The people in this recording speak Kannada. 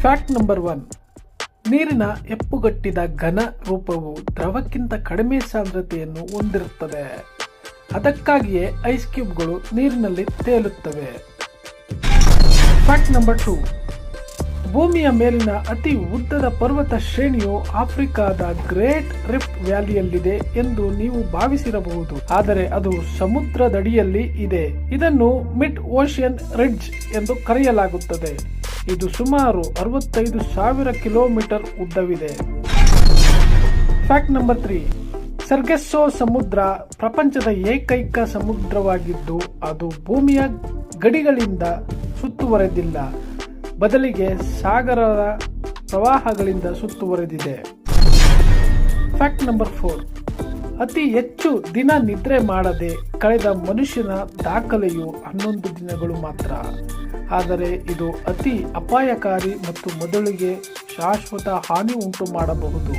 Fact number 1. ನೀರಿನ ಹೆಪ್ಪುಗಟ್ಟಿದ ಘನ ರೂಪವು ದ್ರವಕ್ಕಿಂತ ಕಡಿಮೆ ಸಾಂದ್ರತೆಯನ್ನು ಹೊಂದಿರುತ್ತದೆ. ಅದಕ್ಕಾಗಿಯೇ ಐಸ್ ಕ್ಯೂಬ್ಗಳು ನೀರಿನಲ್ಲಿ ತೇಲುತ್ತವೆ. Fact number 2. ಭೂಮಿಯ ಮೇಲಿನ ಅತಿ ಉದ್ದದ ಪರ್ವತ ಶ್ರೇಣಿಯು ಆಫ್ರಿಕಾದ ಗ್ರೇಟ್ ರಿಫ್ಟ್ ವ್ಯಾಲಿಯಲ್ಲಿದೆ ಎಂದು ನೀವು ಭಾವಿಸಿರಬಹುದು, ಆದರೆ ಅದು ಸಮುದ್ರದಡಿಯಲ್ಲಿ ಇದೆ. ಇದನ್ನು ಮಿಡ್ ಓಷಿಯನ್ ರಿಡ್ಜ್ ಎಂದು ಕರೆಯಲಾಗುತ್ತದೆ. ಇದು ಸುಮಾರು 65,000 ಕಿಲೋಮೀಟರ್ ಉದ್ದವಿದೆ. Fact number 3. ಸರ್ಗೆಸ್ಸೋ ಸಮುದ್ರ ಪ್ರಪಂಚದ ಏಕೈಕ ಸಮುದ್ರವಾಗಿದ್ದು ಅದು ಭೂಮಿಯ ಗಡಿಗಳಿಂದ ಸುತ್ತುವರೆದಿಲ್ಲ, ಬದಲಿಗೆ ಸಾಗರದ ಪ್ರವಾಹಗಳಿಂದ ಸುತ್ತುವರೆದಿದೆ. Fact number 4. ಅತಿ ಹೆಚ್ಚು ದಿನ ನಿದ್ರೆ ಮಾಡದೆ ಕಳೆದ ಮನುಷ್ಯನ ದಾಖಲೆಯು 11 ದಿನಗಳು ಮಾತ್ರ. ಆದರೆ ಇದು ಅತಿ ಅಪಾಯಕಾರಿ ಮತ್ತು ಮೆದುಳಿಗೆ ಶಾಶ್ವತ ಹಾನಿ ಉಂಟು ಮಾಡಬಹುದು.